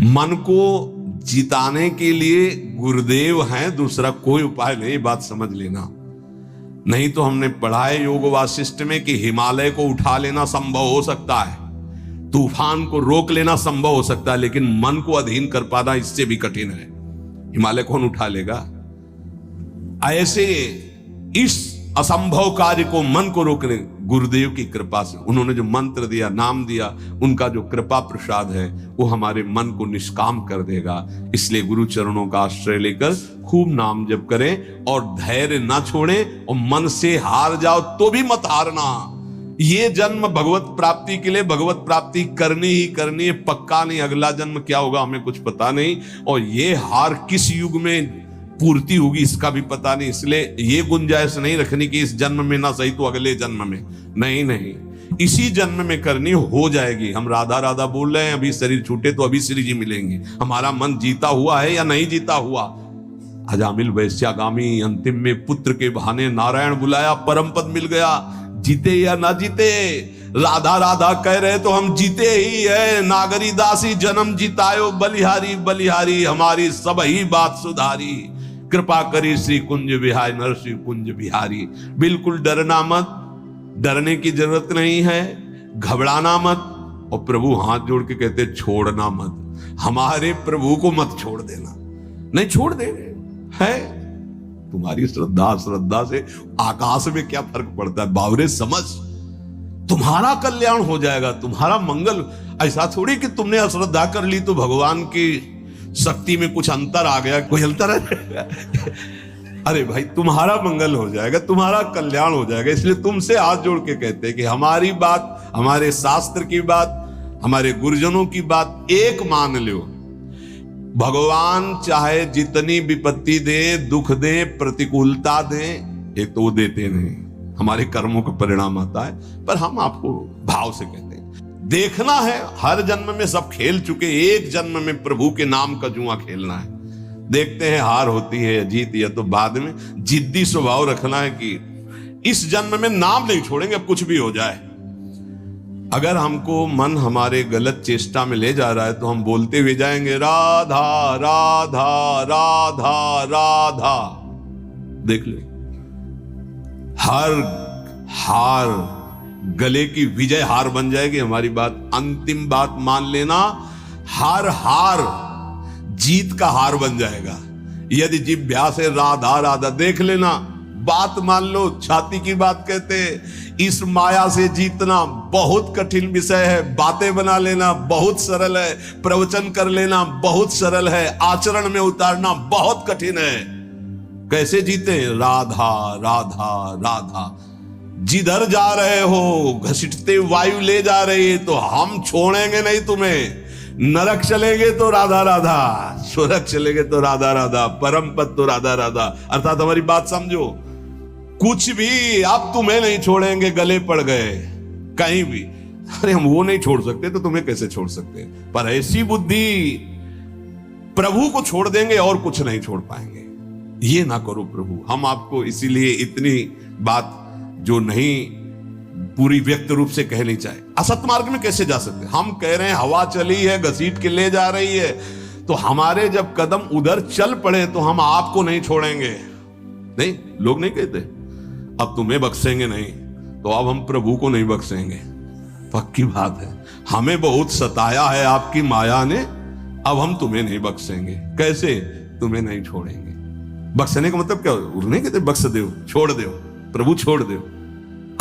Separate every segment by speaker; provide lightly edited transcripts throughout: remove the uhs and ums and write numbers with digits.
Speaker 1: मन को जिताने के लिए गुरुदेव हैं, दूसरा कोई उपाय नहीं, बात समझ लेना। नहीं तो हमने पढ़ा है योग वासिष्ठ में कि हिमालय को उठा लेना संभव हो सकता है, तूफान को रोक लेना संभव हो सकता है, लेकिन मन को अधीन कर पाना इससे भी कठिन है। हिमालय कौन उठा लेगा? ऐसे इस असंभव कार्य को, मन को रोकने, गुरुदेव की कृपा से, उन्होंने जो मंत्र दिया, नाम दिया, उनका जो कृपा प्रसाद है वो हमारे मन को निष्काम कर देगा। इसलिए गुरु चरणों का आश्रय लेकर खूब नाम जप करें और धैर्य ना छोड़ें, और मन से हार जाओ तो भी मत हारना। ये जन्म भगवत प्राप्ति के लिए भगवत प्राप्ति करनी ही करनी है, पक्का नहीं अगला जन्म क्या होगा हमें कुछ पता नहीं, और ये हार किस युग में पूर्ति होगी इसका भी पता नहीं। इसलिए ये गुंजाइश नहीं रखनी कि इस जन्म में ना सही तो अगले जन्म में, नहीं नहीं, इसी जन्म में करनी हो जाएगी। हम राधा राधा बोल रहे हैं, अभी शरीर छूटे तो अभी श्री जी मिलेंगे। हमारा मन जीता हुआ है या नहीं जीता हुआ? अजामिल वैश्यागामी अंतिम में पुत्र के बहाने नारायण बुलाया, परम पद मिल गया। जीते या ना जीते, राधा राधा कह रहे तो हम जीते ही है। नागरी दासी जन्म जितायो, बलिहारी बलिहारी हमारी सब ही बात सुधारी। कृपा करी श्री कुंज बिहारी, नरसिंह कुंज बिहारी। बिल्कुल डरना मत, डरने की जरूरत नहीं है, घबराना मत। और प्रभु हाथ जोड़ के कहते छोड़ना मत, हमारे प्रभु को मत छोड़ देना। नहीं छोड़ दे है, तुम्हारी श्रद्धा से आकाश में क्या फर्क पड़ता है? बावरे समझ, तुम्हारा कल्याण हो जाएगा, तुम्हारा मंगल। ऐसा थोड़ी कि तुमने अश्रद्धा कर ली तो भगवान की शक्ति में कुछ अंतर आ गया, कोई अंतर है? अरे भाई तुम्हारा मंगल हो जाएगा, तुम्हारा कल्याण हो जाएगा। इसलिए तुमसे हाथ जोड़ के कहते हैं कि हमारी बात, हमारे शास्त्र की बात, हमारे गुरुजनों की बात एक मान लो। भगवान चाहे जितनी विपत्ति दे, दुख दे, प्रतिकूलता दे, एक तो वो देते नहीं, हमारे कर्मों का परिणाम आता है। पर हम आपको भाव से कहते हैं, देखना है हर जन्म में सब खेल चुके, एक जन्म में प्रभु के नाम का जुआ खेलना है। देखते हैं हार होती है या जीत, या तो बाद में जिद्दी स्वभाव रखना है कि इस जन्म में नाम नहीं छोड़ेंगे, अब कुछ भी हो जाए। अगर हमको मन हमारे गलत चेष्टा में ले जा रहा है तो हम बोलते हुए जाएंगे राधा राधा राधा राधा। देख ले, हर हार गले की विजय हार बन जाएगी हमारी बात। अंतिम बात मान लेना, हर हार जीत का हार बन जाएगा। यदि जिभ्या से राधा राधा, देख लेना, बात मान लो, छाती की बात कहते हैं। इस माया से जीतना बहुत कठिन विषय है, बातें बना लेना बहुत सरल है, प्रवचन कर लेना बहुत सरल है, आचरण में उतारना बहुत कठिन है। कैसे जीते? राधा राधा राधा। जिधर जा रहे हो घसीटते वायु ले जा रही है, तो हम छोड़ेंगे नहीं तुम्हें। नरक चलेंगे तो राधा राधा, स्वर्ग चलेंगे तो राधा राधा, परम पद तो राधा राधा। अर्थात हमारी बात समझो, कुछ भी अब तुम्हें नहीं छोड़ेंगे, गले पड़ गए कहीं भी। अरे हम वो नहीं छोड़ सकते तो तुम्हें कैसे छोड़ सकते? पर ऐसी बुद्धि, प्रभु को छोड़ देंगे और कुछ नहीं छोड़ पाएंगे। ये ना करो प्रभु। हम आपको इसीलिए इतनी बात जो नहीं पूरी व्यक्त रूप से कह नहीं चाहे, असत मार्ग में कैसे जा सकते? हम कह रहे हैं हवा चली है, घसीट के ले जा रही है, तो हमारे जब कदम उधर चल पड़े तो हम आपको नहीं छोड़ेंगे। नहीं, लोग नहीं कहते अब तुम्हें बख्शेंगे नहीं, तो अब हम प्रभु को नहीं बख्शेंगे। पक्की बात है, हमें बहुत सताया है आपकी माया ने, अब हम तुम्हें नहीं बख्शेंगे। कैसे? तुम्हें नहीं छोड़ेंगे। बख्शने का मतलब क्या? नहीं कहते बख्श दो, छोड़ दो, प्रभु छोड़ दो।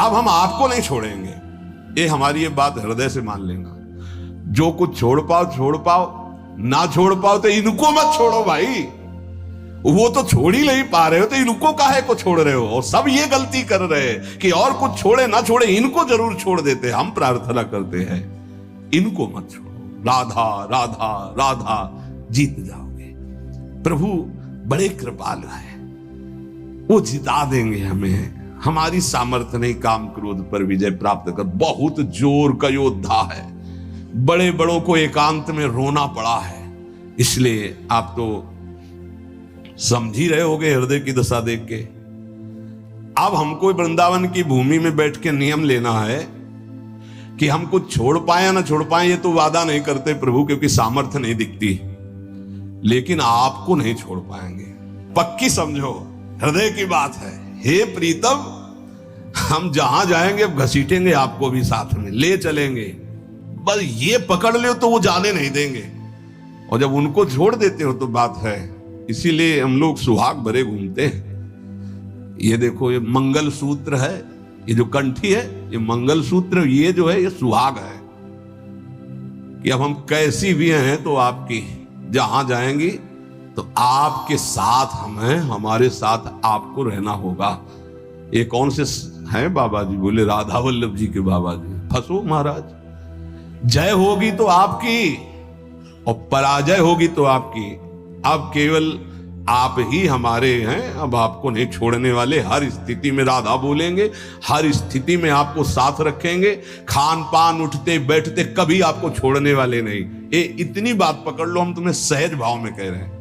Speaker 1: अब हम आपको नहीं छोड़ेंगे। ये हमारी ये बात हृदय से मान लेना। जो कुछ छोड़ पाओ छोड़ पाओ, ना छोड़ पाओ तो इनको मत छोड़ो भाई। वो तो छोड़ ही नहीं पा रहे हो तो इनको काहे को छोड़ रहे हो? और सब ये गलती कर रहे हैं कि और कुछ छोड़े ना छोड़े, इनको जरूर छोड़ देते। हम प्रार्थना करते हैं इनको मत छोड़ो। राधा राधा राधा, जीत जाओगे। प्रभु बड़े कृपालु है, वो जिता देंगे हमें। हमारी सामर्थ्य नहीं काम क्रोध पर विजय प्राप्त कर। बहुत जोर का योद्धा है, बड़े बड़ों को एकांत में रोना पड़ा है। इसलिए आप तो समझ ही रहे होगे हृदय की दशा देख के। अब हमको वृंदावन की भूमि में बैठ के नियम लेना है कि हम कुछ छोड़ पाए या ना छोड़ पाए ये तो वादा नहीं करते प्रभु, क्योंकि सामर्थ्य नहीं दिखती, लेकिन आपको नहीं छोड़ पाएंगे। पक्की समझो, हृदय की बात है। हे प्रीतम, हम जहां जाएंगे अब घसीटेंगे आपको भी, साथ में ले चलेंगे, बस ये पकड़ लो तो वो जाने नहीं देंगे। और जब उनको छोड़ देते हो तो बात है। इसीलिए हम लोग सुहाग भरे घूमते हैं। ये देखो, ये मंगल सूत्र है, ये जो कंठी है ये मंगल सूत्र, ये जो है ये सुहाग है कि अब हम कैसी भी हैं तो आपकी, जहां जाएंगी तो आपके साथ हम हैं, हमारे साथ आपको रहना होगा। ये कौन से हैं बाबा जी? बोले राधा वल्लभ जी के बाबा जी। फंसो महाराज, जय होगी तो आपकी और पराजय होगी तो आपकी। अब केवल आप ही हमारे हैं, अब आपको नहीं छोड़ने वाले। हर स्थिति में राधा बोलेंगे, हर स्थिति में आपको साथ रखेंगे, खान पान उठते बैठते कभी आपको छोड़ने वाले नहीं। ये इतनी बात पकड़ लो, हम तुम्हें सहज भाव में कह रहे हैं।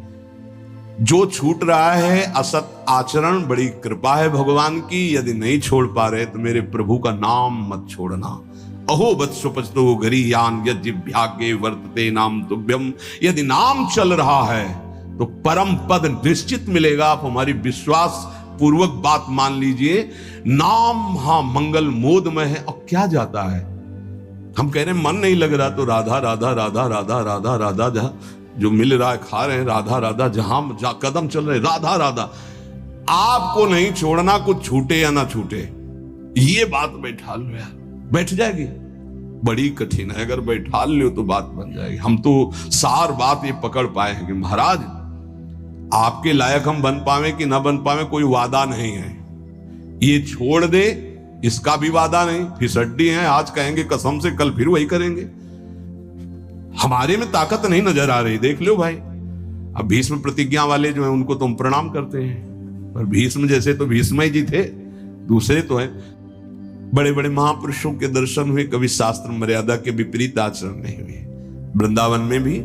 Speaker 1: जो छूट रहा है असत आचरण, बड़ी कृपा है भगवान की। यदि नहीं छोड़ पा रहे तो मेरे प्रभु का नाम मत छोड़ना। अहो वत्सोपस्तो गरीयान यज्ञभाग्ये वर्तते नाम तुभ्यम। यदि नाम चल रहा है तो परम पद निश्चित मिलेगा। आप हमारी विश्वास पूर्वक बात मान लीजिए। नाम हाँ मंगल मोदमय है। और क्या जाता है, हम कह रहे हैं मन नहीं लग रहा तो राधा राधा राधा राधा राधा राधा, जहां जो मिल रहा है खा रहे हैं, राधा राधा, जहां कदम चल रहे राधा राधा। आपको नहीं छोड़ना, कुछ छूटे या ना छूटे, ये बात बैठा लो यार, बैठ जाएगी। बड़ी कठिन है, अगर बैठा लो तो बात बन जाएगी। हम तो सार बात ये पकड़ पाए हैं कि महाराज आपके लायक हम बन पावे कि ना बन पावे कोई वादा नहीं है। ये छोड़ दे इसका भी वादा नहीं। फिसड्डी हैं, आज कहेंगे कसम से, कल फिर वही करेंगे। हमारे में ताकत नहीं नजर आ रही, देख लो भाई। अब भीष्म प्रतिज्ञा वाले जो हैं उनको तुम प्रणाम करते हैं, पर भीष्म जैसे तो भीष्म ही जी थे, दूसरे तो हैं। बड़े बड़े महापुरुषों के दर्शन हुए, कभी शास्त्र मर्यादा के विपरीत आचरण नहीं हुए। वृंदावन में भी,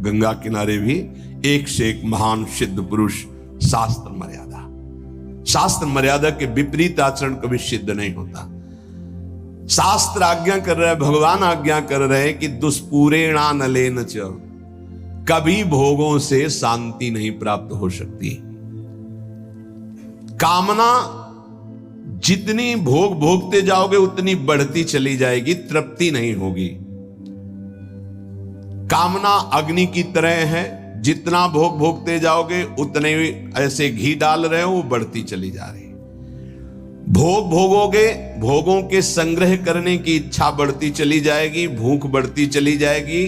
Speaker 1: गंगा किनारे भी एक से एक महान सिद्ध पुरुष। शास्त्र मर्यादा के विपरीत आचरण कभी सिद्ध नहीं होता। शास्त्र आज्ञा कर रहा है, भगवान आज्ञा कर रहे हैं कि दुष्पूरेणा नलेन च, कभी भोगों से शांति नहीं प्राप्त हो सकती। कामना जितनी भोगते जाओगे उतनी बढ़ती चली जाएगी, तृप्ति नहीं होगी। कामना अग्नि की तरह है, जितना भोगते जाओगे उतने ऐसे घी डाल रहे हो, वो बढ़ती चली जा रही। भोगोगे, भोगों के संग्रह करने की इच्छा बढ़ती चली जाएगी, भूख बढ़ती चली जाएगी।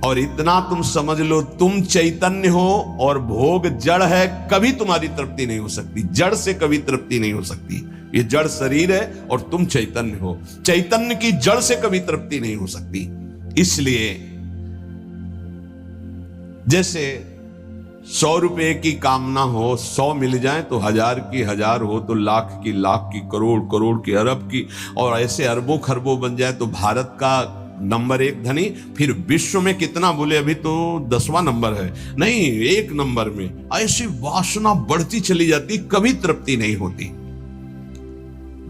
Speaker 1: और इतना तुम समझ लो, तुम चैतन्य हो और भोग जड़ है, कभी तुम्हारी तृप्ति नहीं हो सकती। जड़ से कभी तृप्ति नहीं हो सकती। ये जड़ शरीर है और तुम चैतन्य हो, चैतन्य की जड़ से कभी तृप्ति नहीं हो सकती। इसलिए जैसे 100 रुपए की कामना हो, 100 मिल जाए तो 1000 की 1000 हो तो लाख की करोड़ की अरब की, और ऐसे अरबों खरबों बन जाए तो भारत का नंबर 1 धनी। फिर विश्व में कितना बोले, अभी तो 10वां नंबर है, नहीं 1 नंबर में। ऐसी वासना बढ़ती चली जाती, कभी तृप्ति नहीं होती।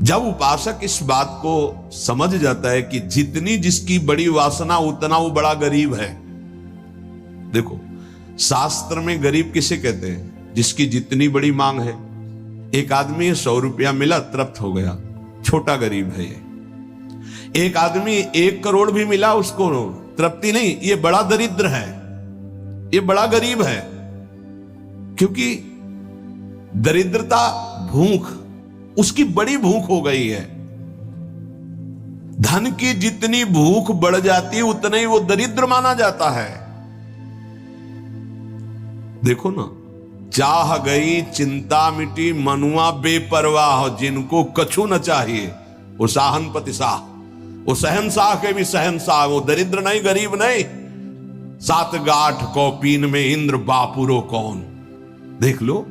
Speaker 1: जब उपासक इस बात को समझ जाता है कि जितनी जिसकी बड़ी वासना उतना वो बड़ा गरीब है। देखो शास्त्र में गरीब किसे कहते हैं? जिसकी जितनी बड़ी मांग है। एक आदमी 100 रुपया मिला, तृप्त हो गया, छोटा गरीब है ये। एक आदमी 1 करोड़ भी मिला, उसको तृप्ति नहीं, ये बड़ा दरिद्र है, ये बड़ा गरीब है। क्योंकि दरिद्रता भूख, उसकी बड़ी भूख हो गई है। धन की जितनी भूख बढ़ जाती है उतना ही वो दरिद्र माना जाता है। देखो ना, चाह गई चिंता मिटी, मनुआ बेपरवाह, जिनको कछु न चाहिए वो साहनपति शाह, वो शहनशाह के भी शहनशाह, वो दरिद्र नहीं गरीब नहीं। 7 गांठ कौपीन में इंद्र बापुरो कौन। देख लो,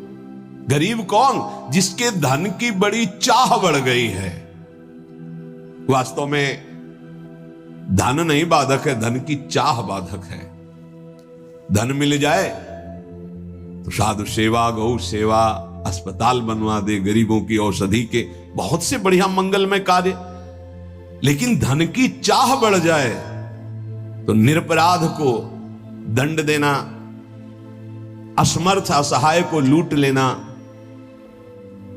Speaker 1: गरीब कौन? जिसके धन की बड़ी चाह बढ़ गई है। वास्तव में धन नहीं बाधक है, धन की चाह बाधक है। धन मिल जाए तो साधु सेवा, गौ सेवा, अस्पताल बनवा दे, गरीबों की औषधि के बहुत से बढ़िया मंगलमय कार्य। लेकिन धन की चाह बढ़ जाए तो निरपराध को दंड देना, असमर्थ असहाय को लूट लेना,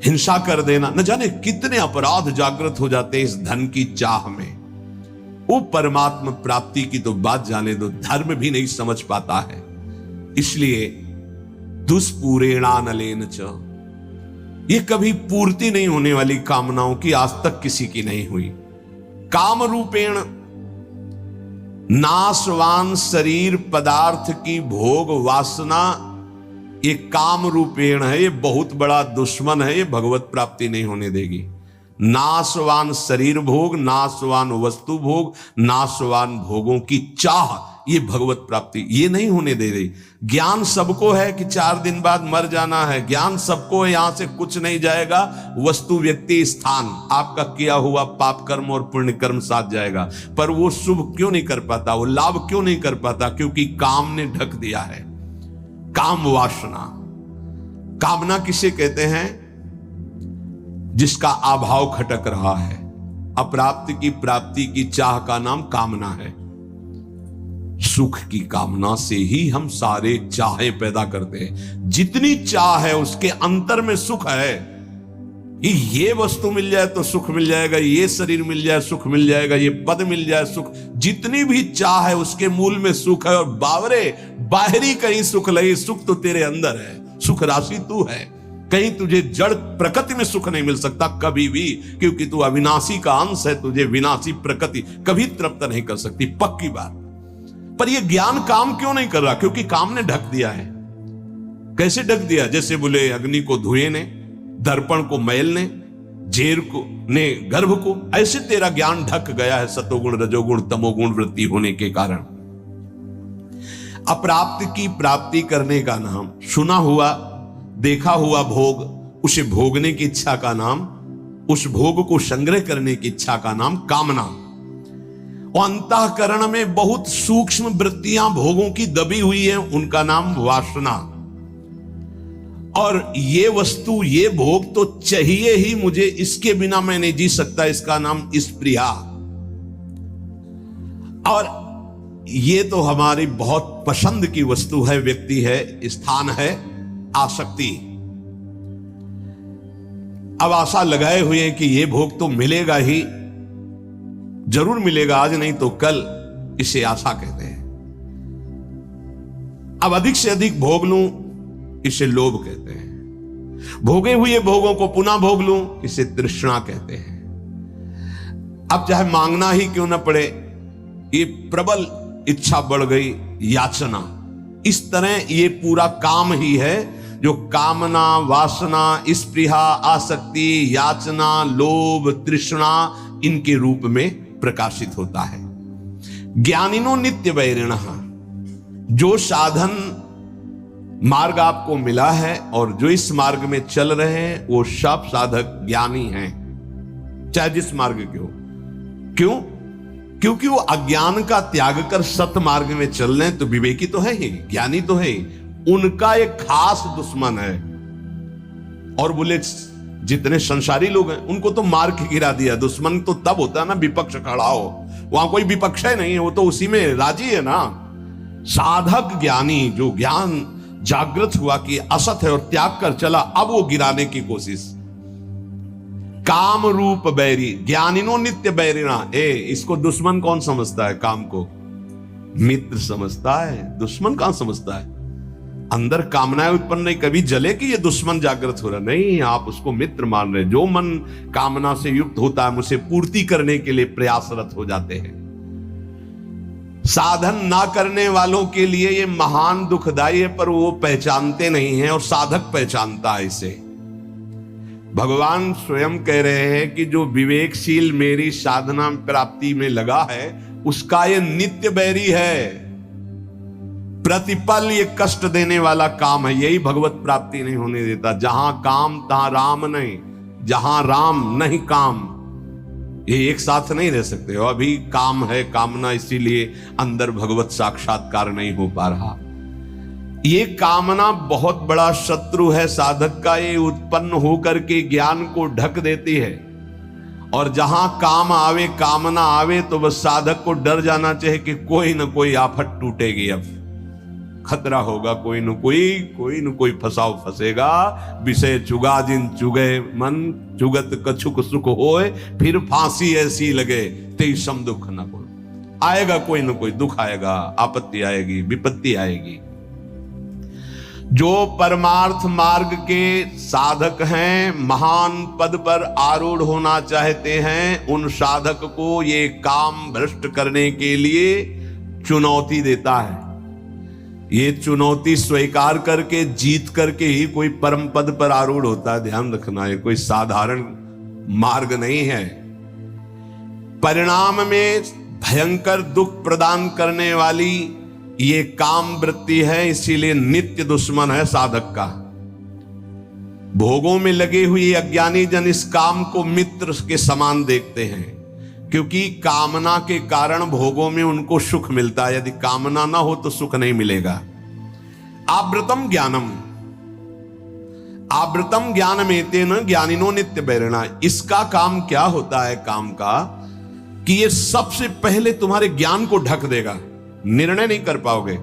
Speaker 1: हिंसा कर देना, न जाने कितने अपराध जागृत हो जाते हैं इस धन की चाह में। वो परमात्मा प्राप्ति की तो बात जाने दो, धर्म भी नहीं समझ पाता है। इसलिए दुष्पूरेणानलेन च, ये कभी पूर्ति नहीं होने वाली कामनाओं की आज तक किसी की नहीं हुई। काम रूपेण नाशवान शरीर पदार्थ की भोग वासना, ये काम रूपेण है, ये बहुत बड़ा दुश्मन है, ये भगवत प्राप्ति नहीं होने देगी। नाशवान शरीर भोग, नाशवान वस्तु भोग, नाशवान भोगों की चाह, ये भगवत प्राप्ति ये नहीं होने दे रही। ज्ञान सबको है कि 4 दिन बाद मर जाना है, ज्ञान सबको है, यहां से कुछ नहीं जाएगा, वस्तु व्यक्ति स्थान आपका किया हुआ पाप कर्म और पुण्य कर्म साथ जाएगा। पर वो शुभ क्यों नहीं कर पाता, वो लाभ क्यों नहीं कर पाता? क्योंकि काम ने ढक दिया है। काम वासना, कामना किसे कहते हैं? जिसका अभाव खटक रहा है। अप्राप्ति की प्राप्ति की चाह का नाम कामना है। सुख की कामना से ही हम सारे चाहे पैदा करते हैं। जितनी चाह है उसके अंतर में सुख है। ये वस्तु मिल जाए तो सुख मिल जाएगा, ये शरीर मिल जाए सुख मिल जाएगा, ये पद मिल जाए सुख, जितनी भी चाह है उसके मूल में सुख है। और बावरे बाहरी कहीं सुख लगे, सुख तो तेरे अंदर है, सुख राशि तू है। कहीं तुझे जड़ प्रकृति में सुख नहीं मिल सकता कभी भी, क्योंकि तू अविनाशी का अंश है। तुझे विनाशी प्रकृति कभी तृप्त नहीं कर सकती, पक्की बात। पर यह ज्ञान काम क्यों नहीं कर रहा? क्योंकि काम ने ढक दिया है। कैसे ढक दिया? जैसे बोले अग्नि को धुएं ने, दर्पण को मैल ने, जेर को ने गर्भ को, ऐसे तेरा ज्ञान ढक गया है सतोगुण रजोगुण तमोगुण वृत्ति होने के कारण। अप्राप्त की प्राप्ति करने का नाम, सुना हुआ देखा हुआ भोग, उसे भोगने की इच्छा का नाम, उस भोग को संग्रह करने की इच्छा का नाम कामना। और अंतःकरण में बहुत सूक्ष्म वृत्तियां भोगों की दबी हुई है, उनका नाम वासना। और ये वस्तु ये भोग तो चाहिए ही मुझे, इसके बिना मैं नहीं जी सकता, इसका नाम स्पृहा। और ये तो हमारी बहुत पसंद की वस्तु है, व्यक्ति है, स्थान है, आसक्ति। अब आशा लगाए हुए हैं कि ये भोग तो मिलेगा ही, जरूर मिलेगा, आज नहीं तो कल, इसे आशा कहते हैं। अब अधिक से अधिक भोग लूं, इसे लोभ कहते हैं। भोगे हुए भोगों को पुनः भोग लूं, इसे तृष्णा कहते हैं। अब चाहे मांगना ही क्यों ना पड़े, ये प्रबल इच्छा बढ़ गई, याचना। इस तरह ये पूरा काम ही है जो कामना, वासना, स्पृहा, आसक्ति, याचना, लोभ, तृष्णा इनके रूप में प्रकाशित होता है। ज्ञानिनो नित्य वैरिणः, जो साधन मार्ग आपको मिला है और जो इस मार्ग में चल रहे हैं वो सब साधक ज्ञानी हैं, चाहे जिस मार्ग के हो। क्यों? क्योंकि वो अज्ञान का त्याग कर सत्य मार्ग में चल रहे हैं, तो विवेकी तो है ही, ज्ञानी तो है ही। उनका एक खास दुश्मन है। और बोले जितने संसारी लोग हैं उनको तो मार के गिरा दिया। दुश्मन तो तब होता है ना विपक्ष खड़ा हो, वहां कोई विपक्ष है नहीं, वो तो उसी में राजी है ना। साधक ज्ञानी, जो ज्ञान जागृत हुआ कि असत है और त्याग कर चला, अब वो गिराने की कोशिश। काम रूप बैरी, ज्ञानिनो नित्य बैरिणा। इसको दुश्मन कौन समझता है? काम को मित्र समझता है, दुश्मन कहां समझता है? अंदर कामनाएं उत्पन्न नहीं, कभी जले कि ये दुश्मन जागृत हो रहा, नहीं, आप उसको मित्र मान रहे। जो मन कामना से युक्त होता है उसे पूर्ति करने के लिए प्रयासरत हो जाते हैं। साधन ना करने वालों के लिए ये महान दुखदाई है, पर वो पहचानते नहीं हैं और साधक पहचानता है इसे। भगवान स्वयं कह रहे हैं कि जो विवेकशील मेरी साधना प्राप्ति में लगा है उसका ये नित्य बैरी है। प्रतिपल ये कष्ट देने वाला काम है, यही भगवत प्राप्ति नहीं होने देता। जहां काम तहां राम नहीं, जहां राम नहीं काम, ये एक साथ नहीं रह सकते हो। अभी काम है, कामना, इसीलिए अंदर भगवत साक्षात्कार नहीं हो पा रहा। ये कामना बहुत बड़ा शत्रु है साधक का। ये उत्पन्न होकर के ज्ञान को ढक देती है और जहां काम आवे, कामना आवे, तो बस साधक को डर जाना चाहिए कि कोई न कोई आफत टूटेगी, अब खतरा होगा, कोई न कोई फसाव फंसेगा। विषय चुगा जिन चुगे मन, चुगत कछुक सुख होए, फिर फांसी ऐसी लगे ते सम दुख न को। आएगा कोई न कोई दुख आएगा, आपत्ति आएगी, विपत्ति आएगी। जो परमार्थ मार्ग के साधक हैं, महान पद पर आरूढ़ होना चाहते हैं, उन साधक को ये काम भ्रष्ट करने के लिए चुनौती देता है। ये चुनौती स्वीकार करके, जीत करके ही कोई परम पद पर आरूढ़ होता है। ध्यान रखना, ये कोई साधारण मार्ग नहीं है। परिणाम में भयंकर दुख प्रदान करने वाली ये काम वृत्ति है, इसीलिए नित्य दुश्मन है साधक का। भोगों में लगे हुए अज्ञानी जन इस काम को मित्र के समान देखते हैं, क्योंकि कामना के कारण भोगों में उनको सुख मिलता है। यदि कामना ना हो तो सुख नहीं मिलेगा। आवृतम ज्ञानम, आवृतम ज्ञानमेतेन ज्ञानिनो नित्य वैरिणा। इसका काम क्या होता है, काम का, कि ये सबसे पहले तुम्हारे ज्ञान को ढक देगा। निर्णय नहीं कर पाओगे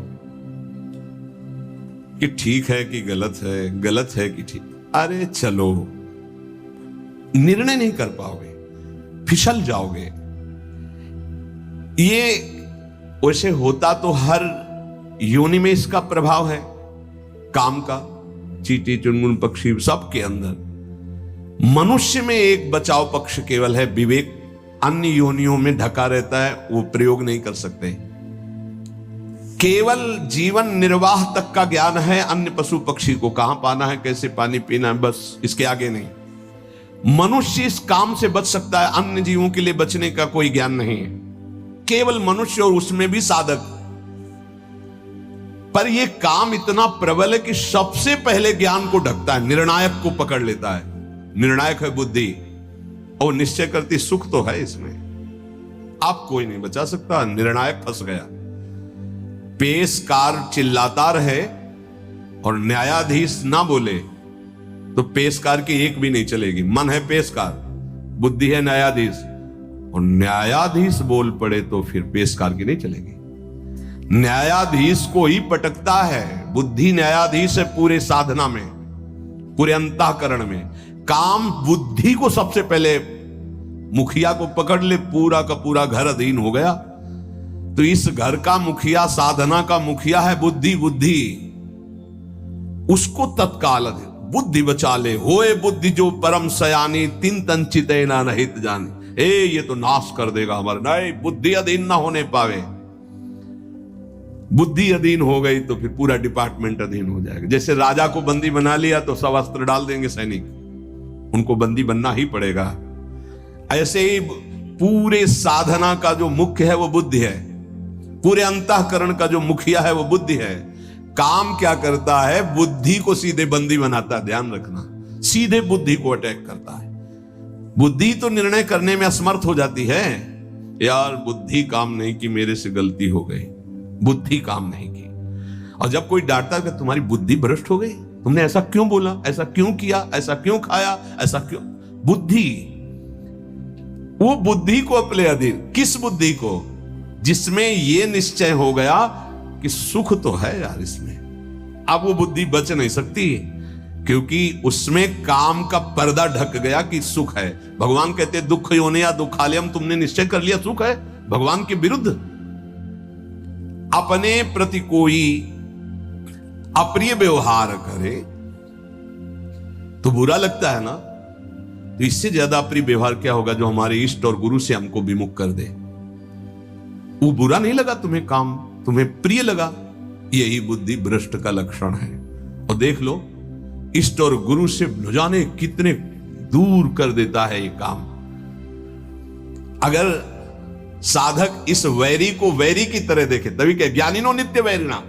Speaker 1: कि ठीक है कि गलत है, गलत है कि ठीक। अरे चलो, निर्णय नहीं कर पाओगे, फिसल जाओगे। ये वैसे होता तो हर योनि में इसका प्रभाव है, काम का। चींटी, चुनमुन, पक्षी सबके अंदर। मनुष्य में एक बचाव पक्ष केवल है, विवेक। अन्य योनियों में ढका रहता है, वो प्रयोग नहीं कर सकते। केवल जीवन निर्वाह तक का ज्ञान है। अन्य पशु पक्षी को कहां पाना है, कैसे पानी पीना है, बस इसके आगे नहीं। मनुष्य इस काम से बच सकता है, अन्य जीवों के लिए बचने का कोई ज्ञान नहीं है। केवल मनुष्य, और उसमें भी साधक। पर यह काम इतना प्रबल है कि सबसे पहले ज्ञान को ढकता है, निर्णायक को पकड़ लेता है। निर्णायक है बुद्धि, और निश्चय करती सुख तो है इसमें। आप कोई नहीं बचा सकता, निर्णायक फंस गया। पेशकार चिल्लाता रहे और न्यायाधीश ना बोले तो पेशकार की एक भी नहीं चलेगी। मन है पेशकार, बुद्धि है न्यायाधीश, और न्यायाधीश बोल पड़े तो फिर पेशकार की नहीं चलेगी। न्यायाधीश को ही पटकता है। बुद्धि न्यायाधीश है पूरे साधना में, पूरे अंतःकरण में। काम बुद्धि को सबसे पहले, मुखिया को पकड़ ले, पूरा का पूरा घर अधीन हो गया। तो इस घर का मुखिया, साधना का मुखिया है बुद्धि। बुद्धि उसको तत्काल बुद्धि बचा ले। होए बुद्धि जो परम सयानी, तिन तन चिते ना नहित जानी। ये तो नाश कर देगा हमारे। नहीं, बुद्धि अधीन ना होने पावे। बुद्धि अधीन हो गई तो फिर पूरा डिपार्टमेंट अधीन हो जाएगा। जैसे राजा को बंदी बना लिया तो सब अस्त्र डाल देंगे सैनिक, उनको बंदी बनना ही पड़ेगा। ऐसे ही पूरे साधना का जो मुख्य है वो बुद्धि है, पूरे अंतःकरण का जो मुखिया है वो बुद्धि है। काम क्या करता है, बुद्धि को सीधे बंदी बनाता है। ध्यान रखना, सीधे बुद्धि को अटैक करता है। बुद्धि तो निर्णय करने में असमर्थ हो जाती है। यार बुद्धि काम नहीं की, मेरे से गलती हो गई, बुद्धि काम नहीं की। और जब कोई डांटता है कि तुम्हारी बुद्धि भ्रष्ट हो गई, तुमने ऐसा क्यों बोला, ऐसा क्यों किया, ऐसा क्यों खाया, ऐसा क्यों, बुद्धि, वो बुद्धि को अपने अधीन। किस बुद्धि को? जिसमें यह निश्चय हो गया कि सुख तो है यार इसमें। अब वो बुद्धि बच नहीं सकती, क्योंकि उसमें काम का पर्दा ढक गया कि सुख है। भगवान कहते दुख योनि या दुखालयम, तुमने निश्चय कर लिया सुख है, भगवान के विरुद्ध। अपने प्रति कोई अप्रिय व्यवहार करे तो बुरा लगता है ना। तो इससे ज्यादा अप्रिय व्यवहार क्या होगा जो हमारे इष्ट और गुरु से हमको विमुख कर दे। वो बुरा नहीं लगा तुम्हें, काम तुम्हें प्रिय लगा, यही बुद्धि भ्रष्ट का लक्षण है। और देख लो, इष्ट और गुरु से न जाने कितने दूर कर देता है ये काम। अगर साधक इस वैरी को वैरी की तरह देखे, तभी कहे ज्ञानिनो नित्य वैरिणा।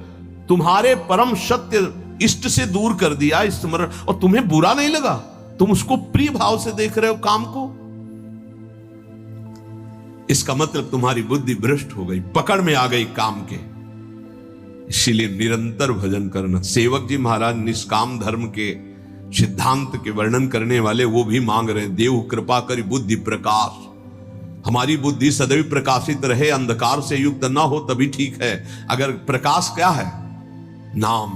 Speaker 1: तुम्हारे परम सत्य इष्ट से दूर कर दिया इस स्मरण, और तुम्हें बुरा नहीं लगा, तुम उसको प्रिय भाव से देख रहे हो काम को। इसका मतलब तुम्हारी बुद्धि भ्रष्ट हो गई, पकड़ में आ गई काम के। इसीलिए निरंतर भजन करना। सेवक जी महाराज निष्काम धर्म के सिद्धांत के वर्णन करने वाले वो भी मांग रहे हैं, देव कृपा करी बुद्धि प्रकाश, हमारी बुद्धि सदैव प्रकाशित रहे, अंधकार से युक्त ना हो तभी ठीक है। अगर प्रकाश क्या है? नाम,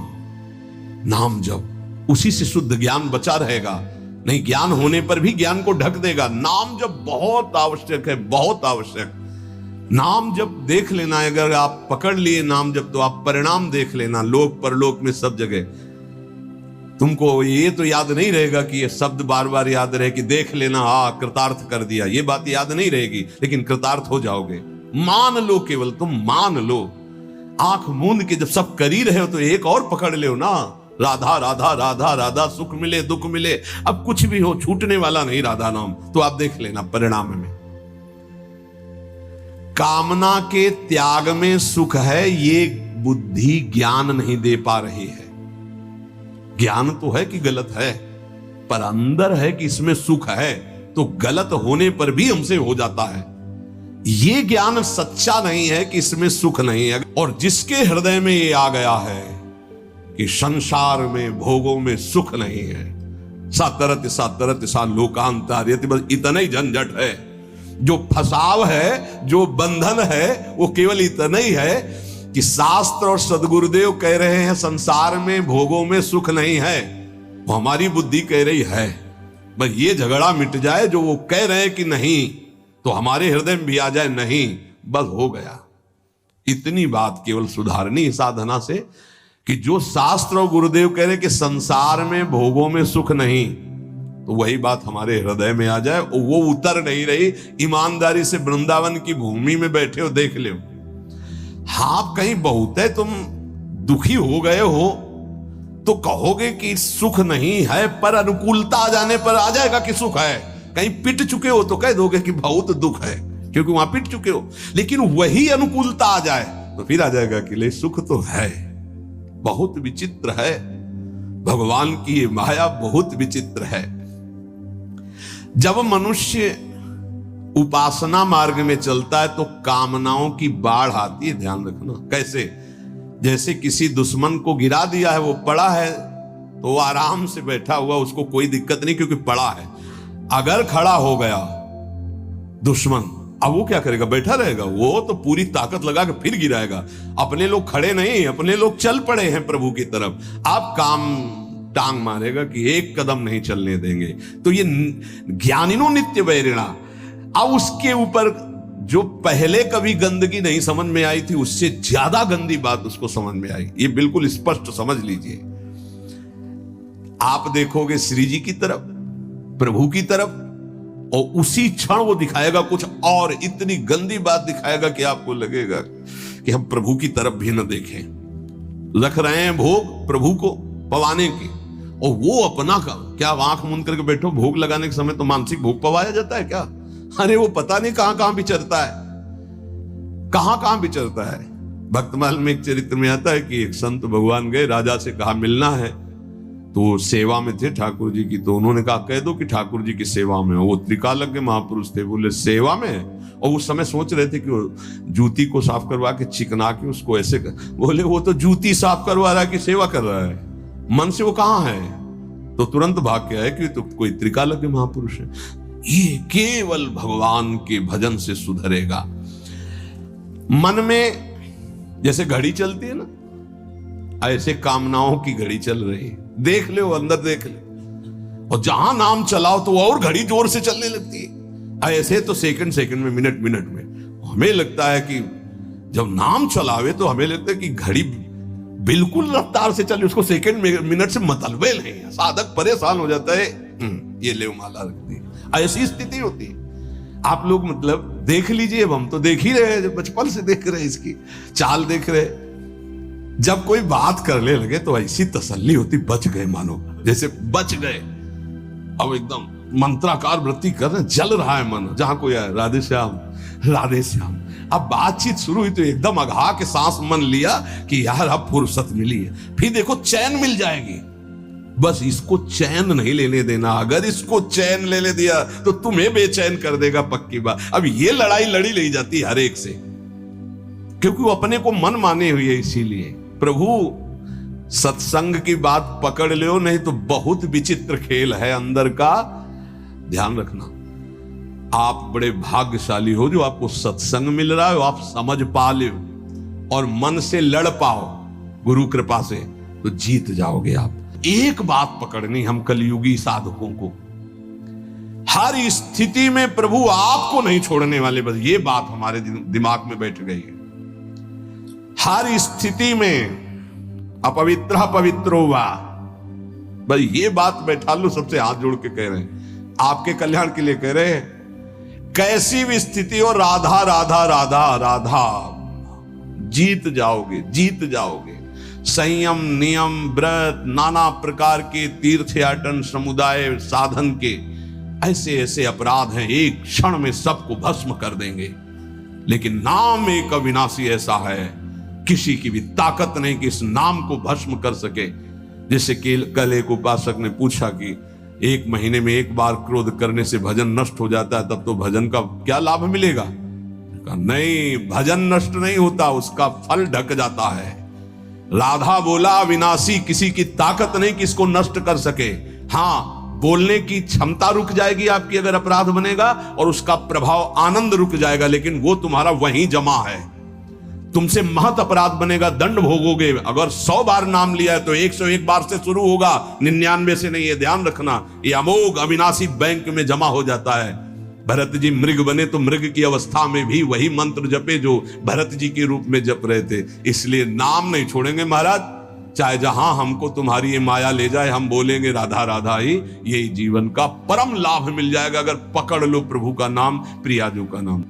Speaker 1: नाम जप, उसी से शुद्ध ज्ञान बचा रहेगा। नहीं, ज्ञान होने पर भी ज्ञान को ढक देगा। नाम जप बहुत आवश्यक है, बहुत आवश्यक। नाम जप देख लेना, अगर आप पकड़ लिए नाम जप तो आप परिणाम देख लेना, लोक परलोक में सब जगह। तुमको ये तो याद नहीं रहेगा कि ये शब्द बार बार याद रहे कि देख लेना, कृतार्थ कर दिया, ये बात याद नहीं रहेगी, लेकिन कृतार्थ हो जाओगे। मान लो, केवल तुम मान लो। आंख मूंद के जब सब कर ही रहे हो तो एक और पकड़ लो ना, राधा राधा राधा राधा, सुख मिले दुख मिले, अब कुछ भी हो छूटने वाला नहीं राधा नाम। तो आप देख लेना परिणाम में। कामना के त्याग में सुख है, ये बुद्धि ज्ञान नहीं दे पा रही है। ज्ञान तो है कि गलत है, पर अंदर है कि इसमें सुख है, तो गलत होने पर भी हमसे हो जाता है। ये ज्ञान सच्चा नहीं है कि इसमें सुख नहीं है। और जिसके हृदय में ये आ गया है कि संसार में भोगों में सुख नहीं है, सातरत सा लोकांतर, बस इतना ही झंझट है। जो फसाव है, जो बंधन है, वो केवल इतना ही है कि शास्त्र और सदगुरुदेव कह रहे हैं संसार में भोगों में सुख नहीं है, वो हमारी बुद्धि कह रही है। बस ये झगड़ा मिट जाए, जो वो कह रहे हैं कि नहीं, तो हमारे हृदय में भी आ जाए नहीं, बस हो गया। इतनी बात केवल सुधारनी है साधना से, कि जो शास्त्र और गुरुदेव कह रहे कि संसार में भोगों में सुख नहीं, तो वही बात हमारे हृदय में आ जाए। वो उतर नहीं रही। ईमानदारी से वृंदावन की भूमि में बैठे हो, देख लो। हाँ, कहीं बहुत है तुम दुखी हो गए हो तो कहोगे कि सुख नहीं है, पर अनुकूलता आ जाने पर आ जाएगा कि सुख है। कहीं पिट चुके हो तो कह दोगे कि बहुत दुख है, क्योंकि वहां पिट चुके हो। लेकिन वही अनुकूलता आ जाए तो फिर आ जाएगा कि ले सुख तो है। बहुत विचित्र है भगवान की ये माया, बहुत विचित्र है। जब मनुष्य उपासना मार्ग में चलता है तो कामनाओं की बाढ़ आती है, ध्यान रखना। कैसे? जैसे किसी दुश्मन को गिरा दिया है, वो पड़ा है तो वो आराम से बैठा हुआ, उसको कोई दिक्कत नहीं क्योंकि पड़ा है। अगर खड़ा हो गया दुश्मन, अब वो क्या करेगा? बैठा रहेगा? वो तो पूरी ताकत लगा के फिर गिराएगा। अपने लोग खड़े नहीं, अपने लोग चल पड़े हैं प्रभु की तरफ। आप काम टांग मारेगा कि एक कदम नहीं चलने देंगे। तो ये ज्ञानिनो नित्य वैरिणा। अब उसके ऊपर जो पहले कभी गंदगी नहीं समझ में आई थी, उससे ज्यादा गंदी बात उसको समझ में आई। ये बिल्कुल स्पष्ट समझ लीजिए। आप देखोगे श्री जी की तरफ, प्रभु की तरफ, और उसी क्षण वो दिखाएगा कुछ और, इतनी गंदी बात दिखाएगा कि आपको लगेगा कि हम प्रभु की तरफ भी न देखें। रख रहे हैं भोग प्रभु को पवाने की, और वो अपना का क्या आंख मूंद करके बैठो। भोग लगाने के समय तो मानसिक भोग पवाया जाता है क्या? अरे वो पता नहीं कहां कहां विचरता है, कहां कहां विचरता है। भक्तमाल में एक चरित्र में आता है कि एक संत भगवान गए, राजा से कहा मिलना है, तो सेवा में थे ठाकुर जी की। तो उन्होंने कहा कह दो कि ठाकुर जी की सेवा में हो। वो त्रिकालज्ञ महापुरुष थे, बोले सेवा में? और उस समय सोच रहे थे कि वो जूती को साफ करवा के चिकना के उसको ऐसे बोले वो तो जूती साफ करवा रहा है कि सेवा कर रहा है, मन से वो कहां है? तो तुरंत भाग के आए कि तो कोई त्रिकालज्ञ महापुरुष है। ये केवल भगवान के भजन से सुधरेगा। मन में जैसे घड़ी चलती है ना, ऐसे कामनाओं की घड़ी चल रही है। देख ले, अंदर देख ले, और जहां नाम चलाओ तो और घड़ी जोर से चलने लगती है। ऐसे तो सेकंड सेकंड में, मिनट मिनट में। हमें लगता है कि जब नाम चलावे तो हमें लगता है कि घड़ी बिल्कुल रफ्तार से चले, उसको सेकंड मिनट से मतलबे नहीं। साधक परेशान हो जाता है, ये ले माला रख दी। ऐसी स्थिति होती है। आप लोग मतलब देख लीजिए, अब हम तो देख ही रहे हैं, बचपन से देख रहे हैं, इसकी चाल देख रहे हैं। जब कोई बात करने लगे तो ऐसी तसल्ली होती, बच गए, मानो जैसे बच गए। अब एकदम मंत्राकार वृत्ति कर रहे, जल रहा है मन। जहां कोई आए राधे श्याम राधे श्याम। अब बातचीत शुरू हुई तो एकदम अघा के सांस मन लिया कि यार अब फुर्सत मिली है। फिर देखो चैन मिल जाएगी, बस इसको चैन नहीं लेने देना। अगर इसको चैन ले दिया तो तुम्हें बेचैन कर देगा, पक्की बात। अब ये लड़ाई लड़ी ले जाती है हर एक से, क्योंकि वो अपने को मन माने हुए है। इसीलिए प्रभु सत्संग की बात पकड़ लो, नहीं तो बहुत विचित्र खेल है अंदर का। ध्यान रखना, आप बड़े भाग्यशाली हो जो आपको सत्संग मिल रहा है, आप समझ पा लो और मन से लड़ पाओ गुरु कृपा से, तो जीत जाओगे आप। एक बात पकड़नी हम कलयुगी साधकों को, हर स्थिति में प्रभु आपको नहीं छोड़ने वाले, बस ये बात हमारे दिमाग में बैठ गई है। हर स्थिति में अपवित्र पवित्रो वा, बस ये बात बैठा लो, सबसे हाथ जोड़ के कह रहे हैं, आपके कल्याण के लिए कह रहे हैं। कैसी भी स्थिति हो, राधा राधा राधा राधा, जीत जाओगे, जीत जाओगे। संयम, नियम, व्रत, नाना प्रकार के तीर्थयाटन, समुदाय साधन के ऐसे ऐसे अपराध हैं, एक क्षण में सबको भस्म कर देंगे। लेकिन नाम एक अविनाशी ऐसा है, किसी की भी ताकत नहीं कि इस नाम को भस्म कर सके। जैसे कल एक उपासक ने पूछा कि 1 महीने में 1 बार क्रोध करने से भजन नष्ट हो जाता है, तब तो भजन का क्या लाभ मिलेगा? नहीं, भजन नष्ट नहीं होता, उसका फल ढक जाता है। राधा बोला अविनाशी, किसी की ताकत नहीं कि इसको नष्ट कर सके। हाँ, बोलने की क्षमता रुक जाएगी आपकी अगर अपराध बनेगा, और उसका प्रभाव आनंद रुक जाएगा, लेकिन वो तुम्हारा वहीं जमा है। तुमसे महत अपराध बनेगा, दंड भोगोगे। अगर 100 बार नाम लिया है तो 101 बार से शुरू होगा, 99 से नहीं। ये ध्यान रखना, ये अमोघ अविनाशी बैंक में जमा हो जाता है। भरत जी मृग बने तो मृग की अवस्था में भी वही मंत्र जपे जो भरत जी के रूप में जप रहे थे। इसलिए नाम नहीं छोड़ेंगे महाराज, चाहे जहां हमको तुम्हारी ये माया ले जाए, हम बोलेंगे राधा राधा ही, यही जीवन का परम लाभ मिल जाएगा अगर पकड़ लो प्रभु का नाम, प्रियाजू का नाम।